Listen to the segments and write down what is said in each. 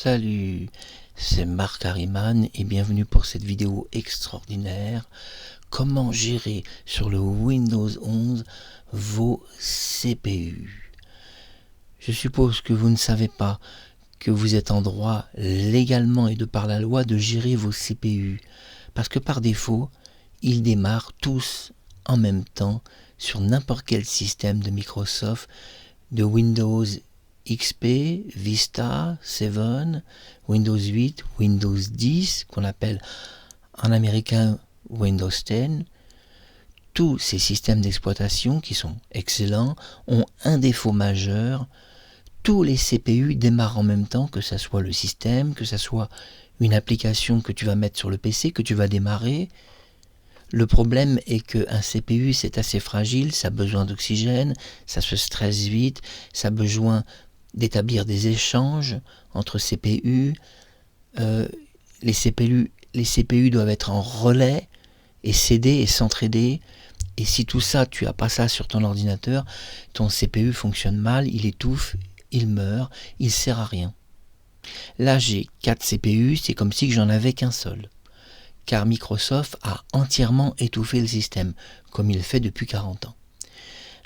Salut, c'est Marc Harriman et bienvenue pour cette vidéo extraordinaire. Comment gérer sur le Windows 11 vos CPU? Je suppose que vous ne savez pas que vous êtes en droit légalement et de par la loi de gérer vos CPU. Parce que par défaut, ils démarrent tous en même temps sur n'importe quel système de Microsoft, de Windows XP, Vista, 7, Windows 8, Windows 10, qu'on appelle en américain Windows 10. Tous ces systèmes d'exploitation qui sont excellents ont un défaut majeur. Tous les CPU démarrent en même temps, que ce soit le système, que ce soit une application que tu vas mettre sur le PC, que tu vas démarrer. Le problème est qu'un CPU c'est assez fragile, ça a besoin d'oxygène, ça se stresse vite, ça a besoin d'établir des échanges entre CPU. Les CPU doivent être en relais et s'aider et s'entraider. Et si tout ça, tu n'as pas ça sur ton ordinateur, ton CPU fonctionne mal, il étouffe, il meurt, il ne sert à rien. Là, j'ai 4 CPU, c'est comme si j'en avais qu'un seul. Car Microsoft a entièrement étouffé le système, comme il le fait depuis 40 ans.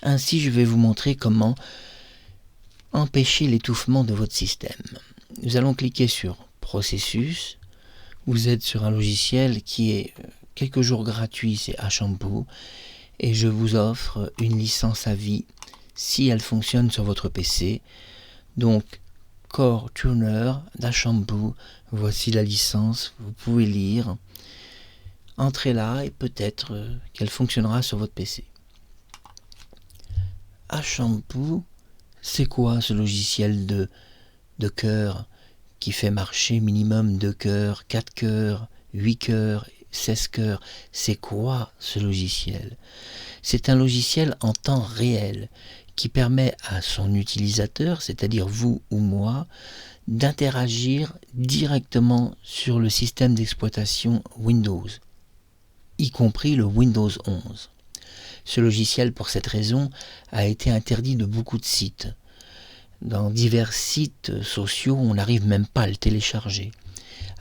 Ainsi, je vais vous montrer comment empêcher l'étouffement de votre système. Nous allons cliquer sur Processus. Vous êtes sur un logiciel qui est quelques jours gratuit, c'est Ashampoo. Et je vous offre une licence à vie si elle fonctionne sur votre PC. Donc, Core Tuner d'Ashampoo, voici la licence, vous pouvez lire. Entrez là et peut-être qu'elle fonctionnera sur votre PC. Ashampoo, c'est quoi ce logiciel de cœur qui fait marcher minimum 2 cœurs, 4 cœurs, 8 cœurs, 16 cœurs? C'est quoi ce logiciel? C'est un logiciel en temps réel qui permet à son utilisateur, c'est-à-dire vous ou moi, d'interagir directement sur le système d'exploitation Windows, y compris le Windows 11. Ce logiciel, pour cette raison, a été interdit de beaucoup de sites. Dans divers sites sociaux, on n'arrive même pas à le télécharger.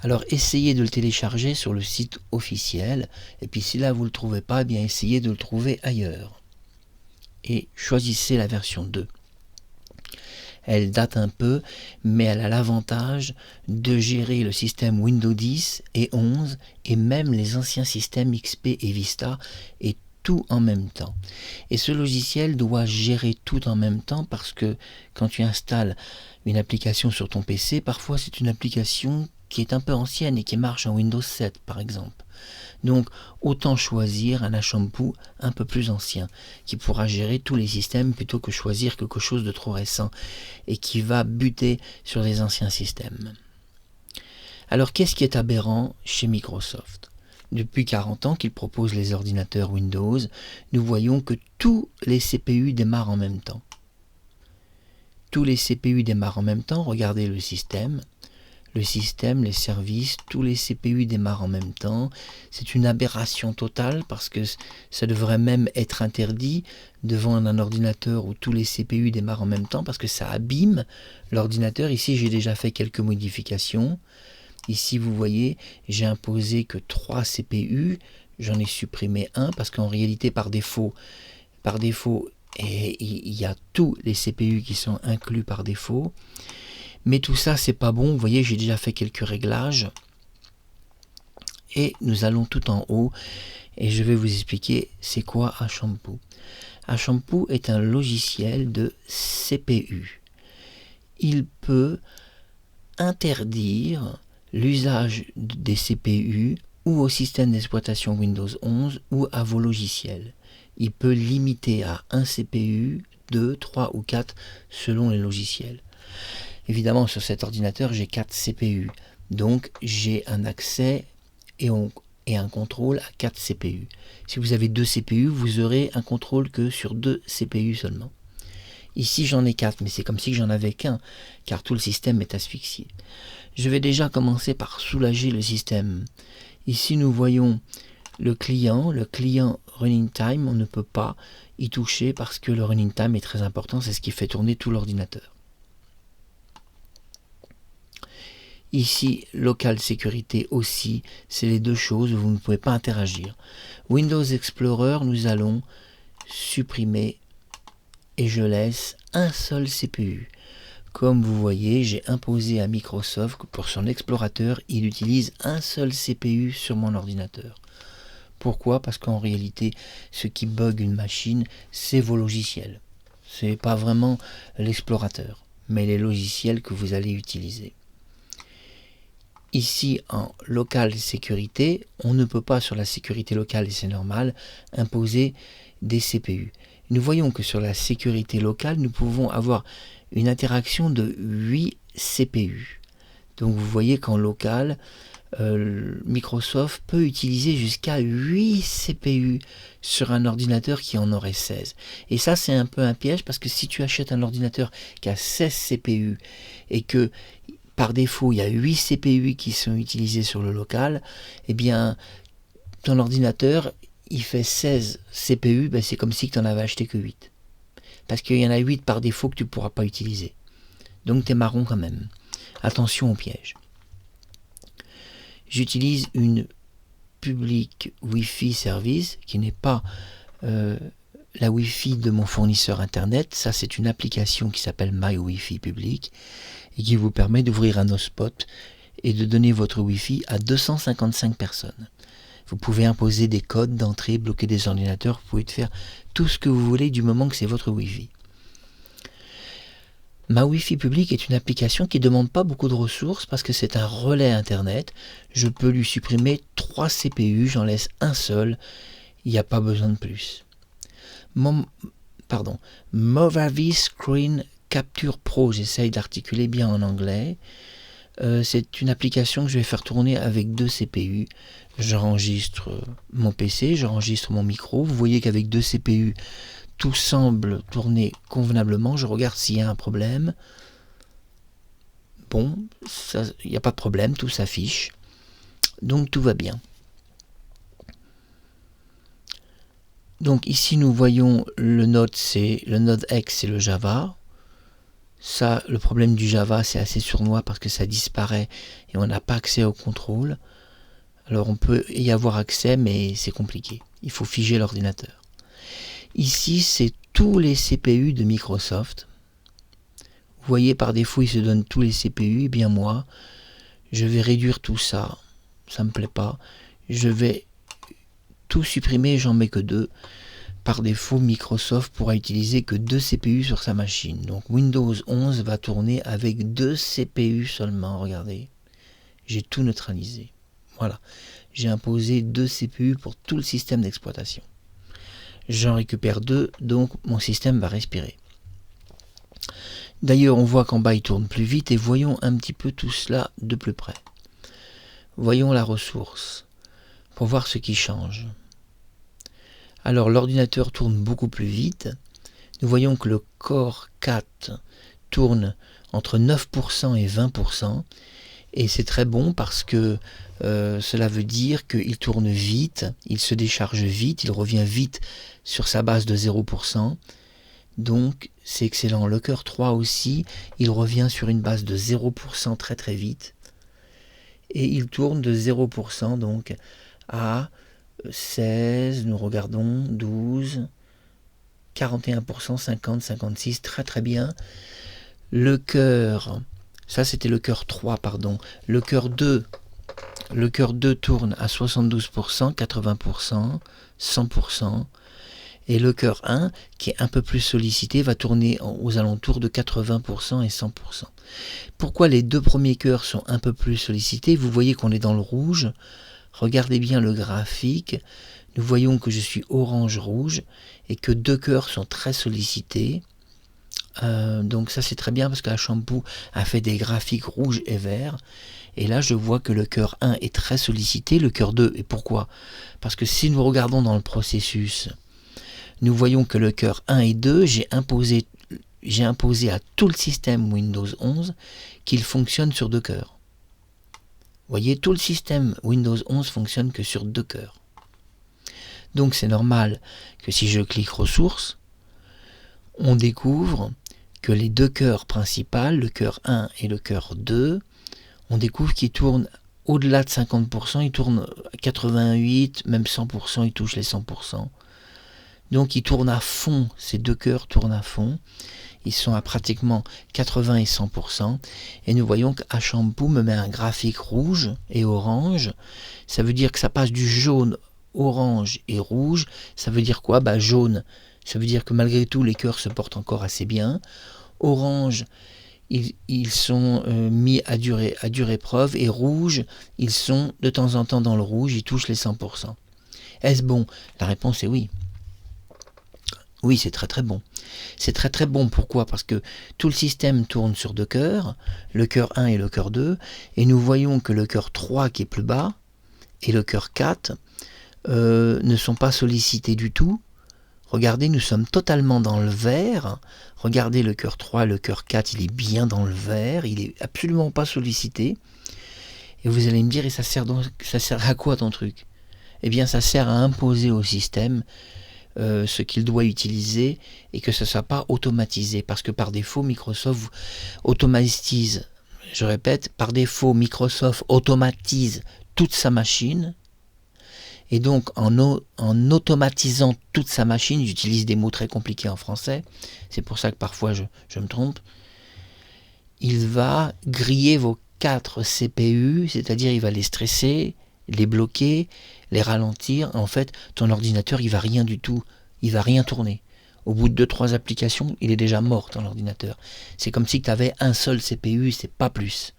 Alors essayez de le télécharger sur le site officiel, et puis si là vous ne le trouvez pas, eh bien essayez de le trouver ailleurs. Et choisissez la version 2. Elle date un peu, mais elle a l'avantage de gérer le système Windows 10 et 11, et même les anciens systèmes XP et Vista, et tout en même temps. Et ce logiciel doit gérer tout en même temps parce que quand tu installes une application sur ton PC, parfois c'est une application qui est un peu ancienne et qui marche en Windows 7 par exemple. Donc autant choisir un Ashampoo un peu plus ancien qui pourra gérer tous les systèmes plutôt que choisir quelque chose de trop récent et qui va buter sur les anciens systèmes. Alors qu'est-ce qui est aberrant chez Microsoft? Depuis 40 ans qu'ils proposent les ordinateurs Windows, nous voyons que tous les CPU démarrent en même temps. Tous les CPU démarrent en même temps, regardez le système, les services, tous les CPU démarrent en même temps. C'est une aberration totale parce que ça devrait même être interdit devant un ordinateur où tous les CPU démarrent en même temps parce que ça abîme l'ordinateur. Ici, j'ai déjà fait quelques modifications. Ici, vous voyez, j'ai imposé que 3 CPU, j'en ai supprimé un parce qu'en réalité, par défaut, il y a tous les CPU qui sont inclus par défaut. Mais tout ça, c'est pas bon. Vous voyez, j'ai déjà fait quelques réglages. Et nous allons tout en haut et je vais vous expliquer c'est quoi Ashampoo. Ashampoo est un logiciel de CPU. Il peut interdire l'usage des CPU ou au système d'exploitation Windows 11 ou à vos logiciels. Il peut limiter à un CPU, 2, 3 ou 4 selon les logiciels. Évidemment, sur cet ordinateur, j'ai 4 CPU. Donc, j'ai un accès et un contrôle à 4 CPU. Si vous avez 2 CPU, vous aurez un contrôle que sur 2 CPU seulement. Ici, j'en ai 4, mais c'est comme si j'en avais qu'un, car tout le système est asphyxié. Je vais déjà commencer par soulager le système. Ici, nous voyons le client running time, on ne peut pas y toucher parce que le running time est très important, c'est ce qui fait tourner tout l'ordinateur. Ici, local sécurité aussi, c'est les deux choses où vous ne pouvez pas interagir. Windows Explorer, nous allons supprimer et je laisse un seul CPU. Comme vous voyez, j'ai imposé à Microsoft que pour son explorateur, il utilise un seul CPU sur mon ordinateur. Pourquoi? Parce qu'en réalité, ce qui bug une machine, c'est vos logiciels. Ce n'est pas vraiment l'explorateur, mais les logiciels que vous allez utiliser. Ici, en local sécurité, on ne peut pas sur la sécurité locale, et c'est normal, imposer des CPU. Nous voyons que sur la sécurité locale, nous pouvons avoir une interaction de 8 CPU. Donc vous voyez qu'en local, Microsoft peut utiliser jusqu'à 8 CPU sur un ordinateur qui en aurait 16. Et ça, c'est un peu un piège parce que si tu achètes un ordinateur qui a 16 CPU et que par défaut, il y a 8 CPU qui sont utilisés sur le local, eh bien, ton ordinateur, il fait 16 CPU, ben c'est comme si tu n'en avais acheté que 8. Parce qu'il y en a 8 par défaut que tu ne pourras pas utiliser. Donc, tu es marron quand même. Attention au piège. J'utilise une public Wi-Fi service qui n'est pas la Wi-Fi de mon fournisseur internet. Ça, c'est une application qui s'appelle My Wi-Fi Public et qui vous permet d'ouvrir un hotspot et de donner votre Wi-Fi à 255 personnes. Vous pouvez imposer des codes d'entrée, bloquer des ordinateurs, vous pouvez faire tout ce que vous voulez du moment que c'est votre Wi-Fi. Ma Wi-Fi Public est une application qui ne demande pas beaucoup de ressources parce que c'est un relais internet. Je peux lui supprimer 3 CPU, j'en laisse un seul, il n'y a pas besoin de plus. Movavi Screen Capture Pro, j'essaye d'articuler bien en anglais. C'est une application que je vais faire tourner avec 2 CPU. J'enregistre mon PC, j'enregistre mon micro. Vous voyez qu'avec 2 CPU, tout semble tourner convenablement. Je regarde s'il y a un problème. Bon, il n'y a pas de problème, tout s'affiche. Donc tout va bien. Donc ici nous voyons le node C, le node X c'est le Java. Ça, le problème du Java, c'est assez sournois parce que ça disparaît et on n'a pas accès au contrôle. Alors on peut y avoir accès, mais c'est compliqué. Il faut figer l'ordinateur. Ici, c'est tous les CPU de Microsoft. Vous voyez, par défaut, il se donne tous les CPU. Eh bien moi, je vais réduire tout ça. Ça ne me plaît pas. Je vais tout supprimer, j'en mets que 2. Par défaut, Microsoft pourra utiliser que 2 CPU sur sa machine. Donc Windows 11 va tourner avec 2 CPU seulement. Regardez, j'ai tout neutralisé. Voilà, j'ai imposé 2 CPU pour tout le système d'exploitation. J'en récupère 2, donc mon système va respirer. D'ailleurs, on voit qu'en bas, il tourne plus vite et voyons un petit peu tout cela de plus près. Voyons la ressource pour voir ce qui change. Alors l'ordinateur tourne beaucoup plus vite. Nous voyons que le Core 4 tourne entre 9% et 20%. Et c'est très bon parce que cela veut dire qu'il tourne vite, il se décharge vite, il revient vite sur sa base de 0%. Donc c'est excellent. Le Core 3 aussi, il revient sur une base de 0% très très vite. Et il tourne de 0% donc à 16, nous regardons, 12, 41%, 50, 56, très très bien. Le cœur, ça c'était le cœur 3, pardon. Le cœur 2 tourne à 72%, 80%, 100%. Et le cœur 1, qui est un peu plus sollicité, va tourner aux alentours de 80% et 100%. Pourquoi les 2 premiers cœurs sont un peu plus sollicités? Vous voyez qu'on est dans le rouge. Regardez bien le graphique, nous voyons que je suis orange-rouge et que 2 cœurs sont très sollicités. Donc ça c'est très bien parce que Shampoo a fait des graphiques rouges et verts. Et là je vois que le cœur 1 est très sollicité, le cœur 2, et pourquoi? Parce que si nous regardons dans le processus, nous voyons que le cœur 1 et 2, j'ai imposé à tout le système Windows 11 qu'il fonctionne sur 2 cœurs. Vous voyez, tout le système Windows 11 fonctionne que sur 2 cœurs. Donc c'est normal que si je clique ressources, on découvre que les 2 cœurs principaux, le cœur 1 et le cœur 2, on découvre qu'il tourne au-delà de 50%, il tourne 88, même 100%, il touche les 100%. Donc il tourne à fond, ces deux cœurs tournent à fond. Ils sont à pratiquement 80 et 100%. Et nous voyons qu'Achampou me met un graphique rouge et orange. Ça veut dire que ça passe du jaune, orange et rouge. Ça veut dire quoi? Jaune, ça veut dire que malgré tout, les cœurs se portent encore assez bien. Orange, ils sont mis à dure épreuve. Et rouge, ils sont de temps en temps dans le rouge, ils touchent les 100%. Est-ce bon? La réponse est oui. Oui, c'est très très bon. C'est très très bon, pourquoi? Parce que tout le système tourne sur deux cœurs, le cœur 1 et le cœur 2, et nous voyons que le cœur 3 qui est plus bas, et le cœur 4 ne sont pas sollicités du tout. Regardez, nous sommes totalement dans le vert. Regardez le cœur 3, le cœur 4, il est bien dans le vert, il est absolument pas sollicité. Et vous allez me dire, et ça sert à quoi ton truc? Eh bien, ça sert à imposer au système ce qu'il doit utiliser et que ce ne soit pas automatisé, parce que par défaut Microsoft automatise, je répète, par défaut Microsoft automatise toute sa machine, et donc en automatisant toute sa machine, j'utilise des mots très compliqués en français, c'est pour ça que parfois je me trompe, il va griller vos 4 CPU, c'est-à-dire il va les stresser, les bloquer, les ralentir. En fait, ton ordinateur, il va rien du tout. Il va rien tourner. Au bout de 2-3 applications, il est déjà mort, ton ordinateur. C'est comme si tu avais un seul CPU, c'est pas plus.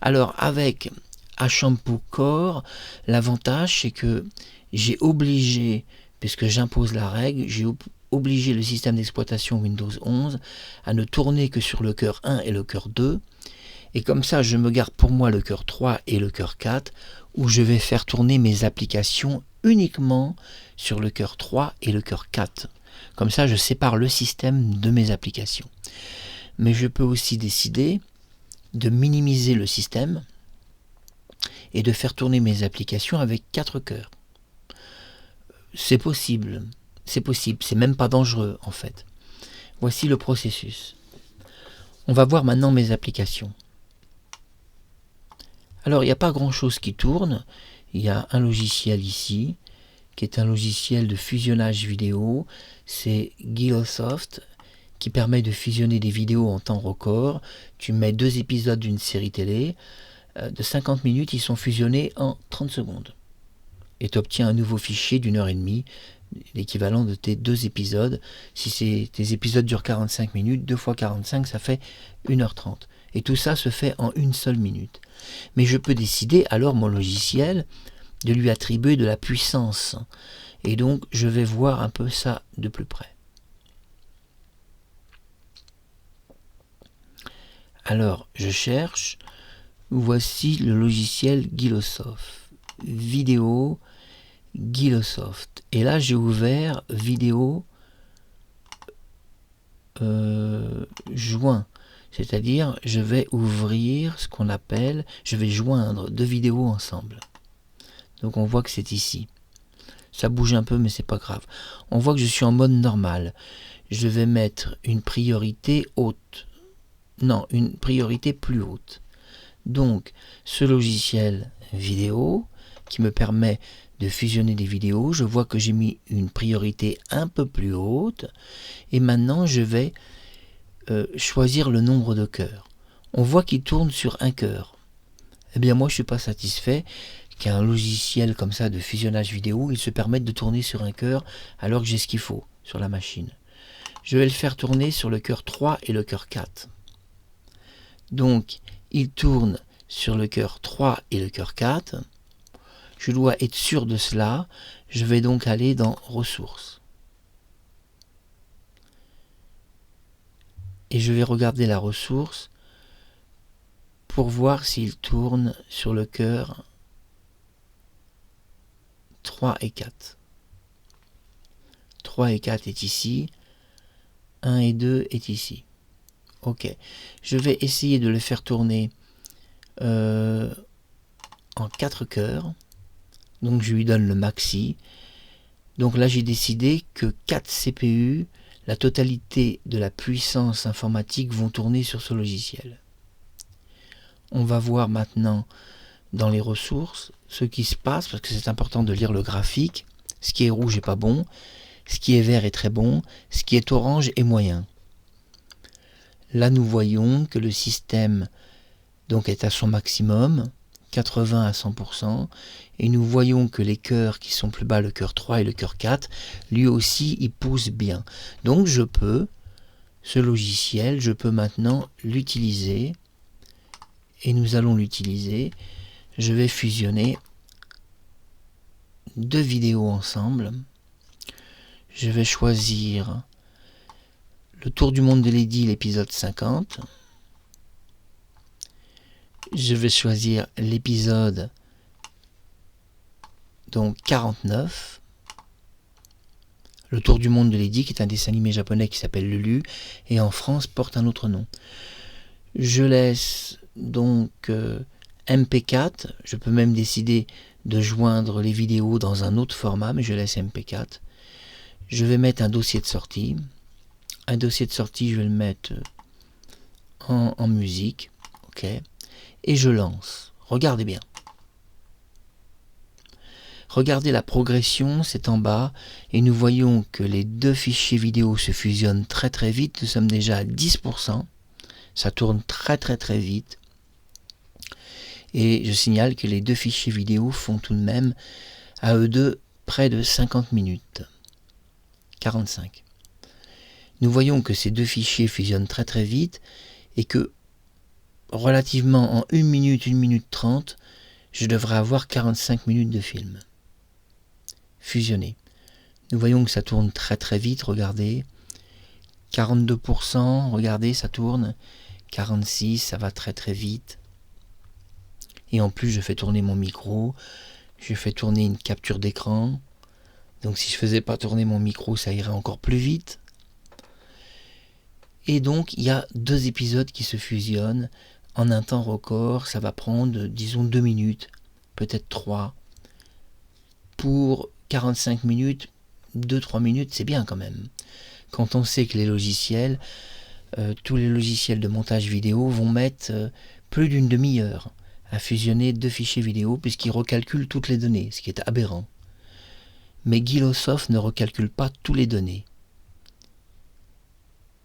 Alors, avec Achampu Core, l'avantage, c'est que j'ai obligé, puisque j'impose la règle, j'ai obligé le système d'exploitation Windows 11 à ne tourner que sur le cœur 1 et le cœur 2. Et comme ça, je me garde pour moi le cœur 3 et le cœur 4, où je vais faire tourner mes applications uniquement sur le cœur 3 et le cœur 4. Comme ça, je sépare le système de mes applications. Mais je peux aussi décider de minimiser le système et de faire tourner mes applications avec 4 cœurs. C'est possible, c'est même pas dangereux en fait. Voici le processus. On va voir maintenant mes applications. Alors, il n'y a pas grand-chose qui tourne. Il y a un logiciel ici, qui est un logiciel de fusionnage vidéo. C'est Gilosoft, qui permet de fusionner des vidéos en temps record. Tu mets 2 épisodes d'une série télé. De 50 minutes, ils sont fusionnés en 30 secondes. Et tu obtiens un nouveau fichier d'1h30, l'équivalent de tes 2 épisodes. Si tes épisodes durent 45 minutes, 2 fois 45, ça fait 1h30. Et tout ça se fait en une seule minute. Mais je peux décider, alors mon logiciel, de lui attribuer de la puissance. Et donc, je vais voir un peu ça de plus près. Alors, je cherche. Voici le logiciel Gilosoft. Vidéo Gilosoft. Et là, j'ai ouvert vidéo joint. C'est-à-dire, je vais ouvrir ce qu'on appelle, je vais joindre 2 vidéos ensemble. Donc on voit que c'est ici. Ça bouge un peu, mais c'est pas grave. On voit que je suis en mode normal. Je vais mettre une priorité haute. Non, une priorité plus haute. Donc, ce logiciel vidéo, qui me permet de fusionner des vidéos, je vois que j'ai mis une priorité un peu plus haute. Et maintenant, je vais choisir le nombre de cœurs. On voit qu'il tourne sur un cœur. Eh bien moi je ne suis pas satisfait qu'un logiciel comme ça de fusionnage vidéo, il se permette de tourner sur un cœur alors que j'ai ce qu'il faut sur la machine. Je vais le faire tourner sur le cœur 3 et le cœur 4. Donc il tourne sur le cœur 3 et le cœur 4. Je dois être sûr de cela. Je vais donc aller dans ressources. Et je vais regarder la ressource pour voir s'il tourne sur le cœur 3 et 4. 3 et 4 est ici. 1 et 2 est ici. Ok. Je vais essayer de le faire tourner en 4 cœurs. Donc je lui donne le maxi. Donc là j'ai décidé que 4 CPU, la totalité de la puissance informatique vont tourner sur ce logiciel. On va voir maintenant dans les ressources ce qui se passe, parce que c'est important de lire le graphique. Ce qui est rouge est pas bon, ce qui est vert est très bon, ce qui est orange est moyen. Là, nous voyons que le système donc est à son maximum, 80 à 100%, et nous voyons que les cœurs qui sont plus bas, le cœur 3 et le cœur 4, lui aussi, il pousse bien. Donc ce logiciel, je peux maintenant l'utiliser, et nous allons l'utiliser. Je vais fusionner deux vidéos ensemble. Je vais choisir le tour du monde de Lady, l'épisode 50. Je vais choisir l'épisode donc 49. Le tour du monde de Lady, qui est un dessin animé japonais qui s'appelle Lulu, et en France porte un autre nom. Je laisse donc MP4. Je peux même décider de joindre les vidéos dans un autre format, mais je laisse MP4. Je vais mettre un dossier de sortie. Un dossier de sortie, je vais le mettre en musique. OK. Et je lance. Regardez bien. Regardez la progression, c'est en bas, et nous voyons que les deux fichiers vidéo se fusionnent très très vite. Nous sommes déjà à 10%. Ça tourne très très très vite. Et je signale que les deux fichiers vidéo font tout de même à eux deux près de 50 minutes. 45. Nous voyons que ces deux fichiers fusionnent très très vite et que relativement en 1 minute 30, je devrais avoir 45 minutes de film fusionné. Nous voyons que ça tourne très très vite, regardez. 42%, regardez, ça tourne. 46, ça va très très vite. Et en plus, je fais tourner mon micro. Je fais tourner une capture d'écran. Donc si je faisais pas tourner mon micro, ça irait encore plus vite. Et donc, il y a deux épisodes qui se fusionnent en un temps record. Ça va prendre, disons, 2 minutes, peut-être 3. Pour 45 minutes, 2-3 minutes, c'est bien quand même. Quand on sait que les logiciels, tous les logiciels de montage vidéo vont mettre plus d'une demi-heure à fusionner deux fichiers vidéo puisqu'ils recalculent toutes les données, ce qui est aberrant. Mais Gilosoft ne recalcule pas toutes les données.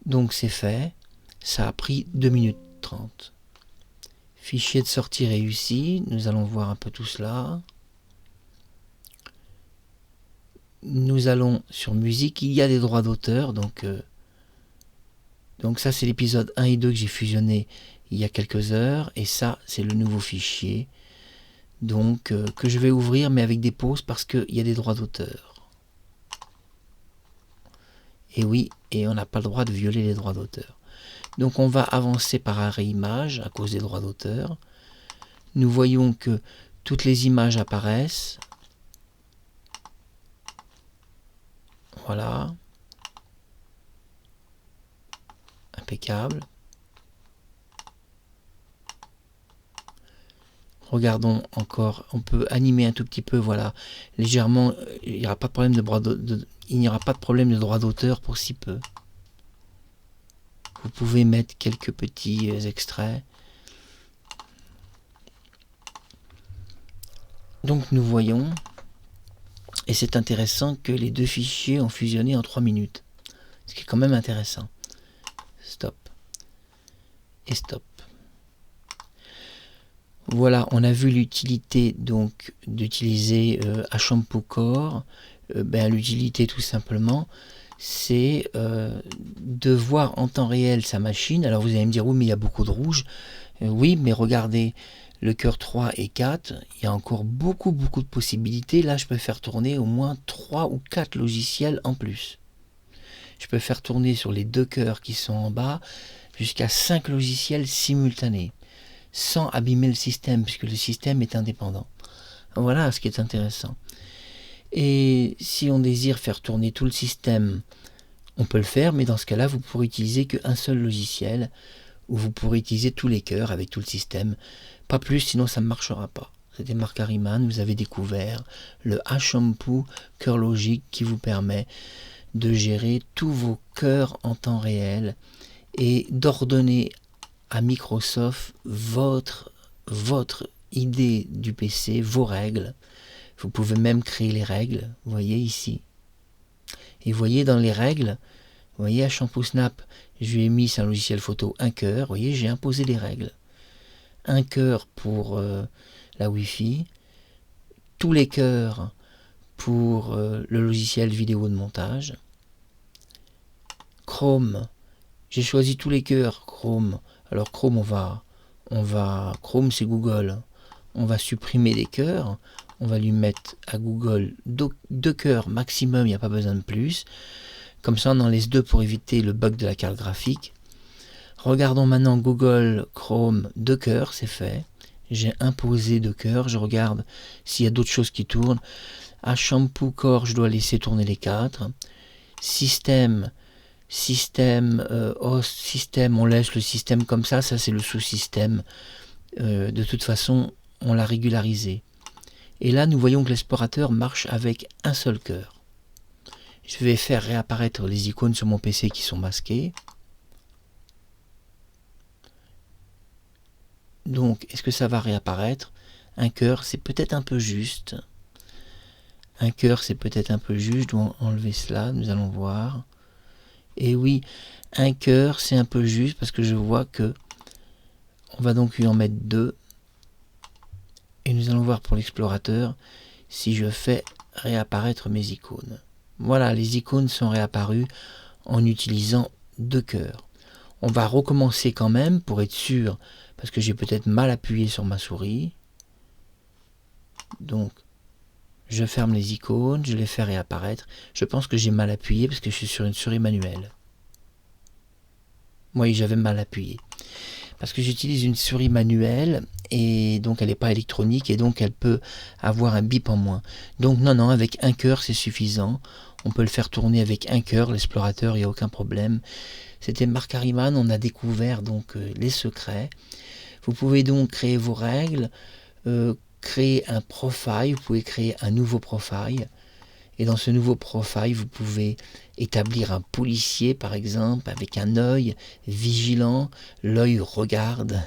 Donc c'est fait, ça a pris 2 minutes 30. Fichier de sortie réussi, nous allons voir un peu tout cela. Nous allons sur musique, il y a des droits d'auteur, donc ça c'est l'épisode 1 et 2 que j'ai fusionné il y a quelques heures, et ça c'est le nouveau fichier, donc que je vais ouvrir mais avec des pauses parce qu'il y a des droits d'auteur. Et oui, et on n'a pas le droit de violer les droits d'auteur. Donc on va avancer par arrêt image à cause des droits d'auteur. Nous voyons que toutes les images apparaissent. Voilà. Impeccable. Regardons encore, on peut animer un tout petit peu, voilà, légèrement, il n'y aura pas de problème de droit d'auteur pour si peu. Vous pouvez mettre quelques petits extraits. Donc nous voyons, et c'est intéressant que les deux fichiers ont fusionné en 3 minutes. Ce qui est quand même intéressant. Stop. Et stop. Voilà, on a vu l'utilité donc d'utiliser Shampoo Core. L'utilité tout simplement, c'est de voir en temps réel sa machine. Alors vous allez me dire, oui mais il y a beaucoup de rouge. Oui, mais regardez, le cœur 3 et 4, il y a encore beaucoup de possibilités. Là, je peux faire tourner au moins 3 ou 4 logiciels en plus. Je peux faire tourner sur les deux cœurs qui sont en bas jusqu'à 5 logiciels simultanés, sans abîmer le système, puisque le système est indépendant. Voilà ce qui est intéressant. Et si on désire faire tourner tout le système, on peut le faire, mais dans ce cas-là, vous pourrez utiliser qu'un seul logiciel, ou vous pourrez utiliser tous les cœurs avec tout le système. Pas plus, sinon ça ne marchera pas. C'était Marc Harriman, vous avez découvert le Shampoo Cœur Logique qui vous permet de gérer tous vos cœurs en temps réel et d'ordonner à Microsoft votre idée du PC, vos règles. Vous pouvez même créer les règles, vous voyez ici. Et vous voyez dans les règles, vous voyez à Shampoo Snap, je lui ai mis, c'est un logiciel photo, un cœur, vous voyez, j'ai imposé les règles. Un cœur pour la Wi-Fi, tous les cœurs pour le logiciel vidéo de montage. Chrome, j'ai choisi tous les cœurs Chrome. Alors Chrome, Chrome c'est Google. On va supprimer les cœurs. On va lui mettre à Google 2 cœurs maximum, il n'y a pas besoin de plus. Comme ça, on en laisse 2 pour éviter le bug de la carte graphique. Regardons maintenant Google Chrome 2 cœurs, c'est fait. J'ai imposé 2 cœurs. Je regarde s'il y a d'autres choses qui tournent. À Shampoo Core, je dois laisser tourner les 4. Système, on laisse le système comme ça c'est le sous-système. De toute façon, on l'a régularisé. Et là, nous voyons que l'explorateur marche avec un seul cœur. Je vais faire réapparaître les icônes sur mon PC qui sont masquées. Donc, est-ce que ça va réapparaître? Un cœur, c'est peut-être un peu juste. Un cœur, c'est peut-être un peu juste. Je dois enlever cela, nous allons voir. Et oui, un cœur, c'est un peu juste parce que je vois que on va donc lui en mettre 2. Et nous allons voir pour l'explorateur si je fais réapparaître mes icônes. Voilà, les icônes sont réapparues en utilisant 2 cœurs. On va recommencer quand même pour être sûr, parce que j'ai peut-être mal appuyé sur ma souris. Donc, je ferme les icônes, je les fais réapparaître. Je pense que j'ai mal appuyé parce que je suis sur une souris manuelle. Oui, j'avais mal appuyé. Parce que j'utilise une souris manuelle et donc elle n'est pas électronique et donc elle peut avoir un bip en moins. Donc non, avec un cœur c'est suffisant. On peut le faire tourner avec un cœur, l'explorateur, il n'y a aucun problème. C'était Marc Harriman, on a découvert donc les secrets. Vous pouvez donc créer vos règles, créer un profile, vous pouvez créer un nouveau profile. Et dans ce nouveau profile, vous pouvez établir un policier, par exemple, avec un œil vigilant. L'œil regarde,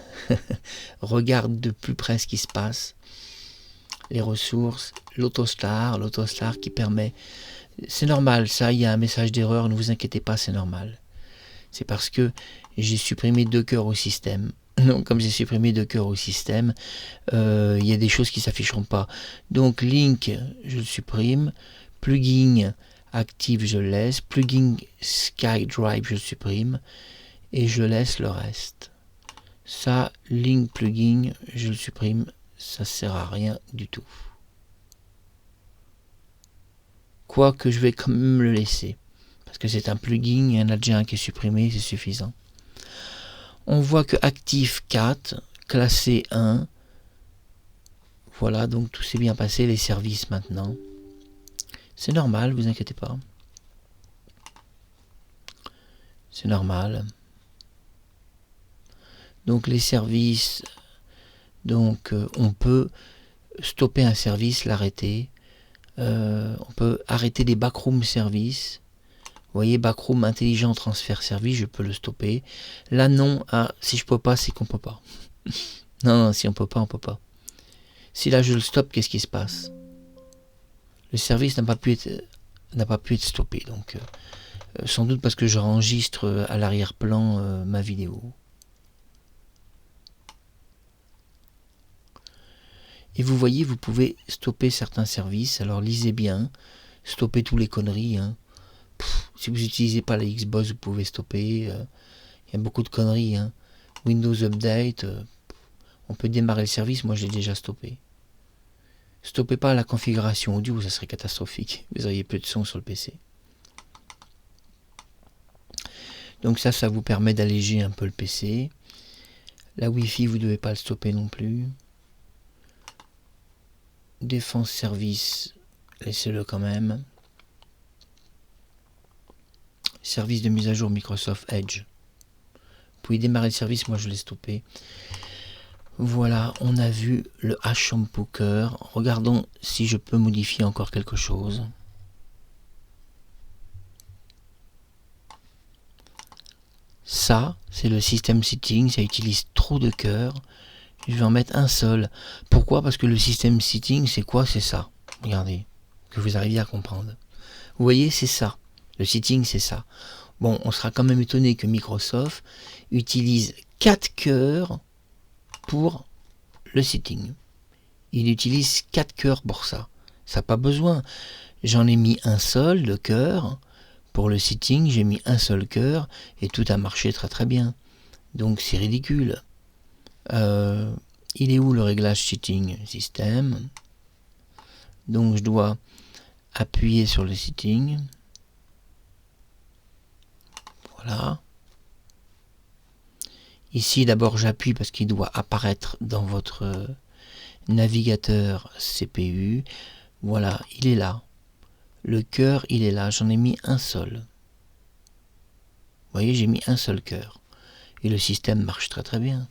regarde de plus près ce qui se passe. Les ressources, l'autostar qui permet... C'est normal, ça, il y a un message d'erreur, ne vous inquiétez pas, c'est normal. C'est parce que j'ai supprimé 2 cœurs au système. Donc, comme j'ai supprimé 2 cœurs au système, il y a des choses qui ne s'afficheront pas. Donc, link, je le supprime. Plugin active, je le laisse. Plugin SkyDrive, je le supprime. Et je laisse le reste. Ça, link plugin, je le supprime. Ça ne sert à rien du tout. Quoique je vais quand même le laisser. Parce que c'est un plugin, il y en a déjà un qui est supprimé, c'est suffisant. On voit que actif 4, classé 1. Voilà, donc tout s'est bien passé, les services maintenant. C'est normal, vous inquiétez pas. C'est normal. Donc les services, donc on peut stopper un service, l'arrêter. On peut arrêter des backroom services. Vous voyez, backroom intelligent transfert service, je peux le stopper. Là non, si je peux pas, c'est qu'on peut pas. non, si on peut pas, on peut pas. Si là je le stoppe, qu'est-ce qui se passe? Le service n'a pas pu être stoppé, donc sans doute parce que j'enregistre à l'arrière-plan ma vidéo. Et vous voyez, vous pouvez stopper certains services. Alors lisez bien, stoppez tous les conneries. Hein. Si vous n'utilisez pas la Xbox, vous pouvez stopper. Il y a beaucoup de conneries. Hein. Windows Update, on peut démarrer le service. Moi, je l'ai déjà stoppé. Stoppez pas la configuration audio, ça serait catastrophique. Vous auriez plus de son sur le PC. Donc ça vous permet d'alléger un peu le PC. La Wi-Fi, vous ne devez pas le stopper non plus. Défense service, laissez-le quand même. Service de mise à jour Microsoft Edge. Vous pouvez démarrer le service, moi je l'ai stoppé. Voilà, on a vu le Shampoo cœur. Regardons si je peux modifier encore quelque chose. Ça, c'est le système setting, ça utilise trop de cœurs. Je vais en mettre un seul. Pourquoi? Parce que le système setting, c'est quoi? C'est ça. Regardez, que vous arriviez à comprendre. Vous voyez, c'est ça. Le setting, c'est ça. Bon, on sera quand même étonné que Microsoft utilise 4 cœurs pour le setting. Il utilise 4 cœurs pour ça. Ça n'a pas besoin. J'en ai mis un seul de cœur. Pour le setting, j'ai mis un seul cœur et tout a marché très très bien. Donc c'est ridicule. Il est où le réglage setting? Système. Donc je dois appuyer sur le setting. Voilà. Ici d'abord j'appuie parce qu'il doit apparaître dans votre navigateur CPU. Voilà, il est là. Le cœur, il est là. J'en ai mis un seul. Vous voyez, j'ai mis un seul cœur. Et le système marche très très bien.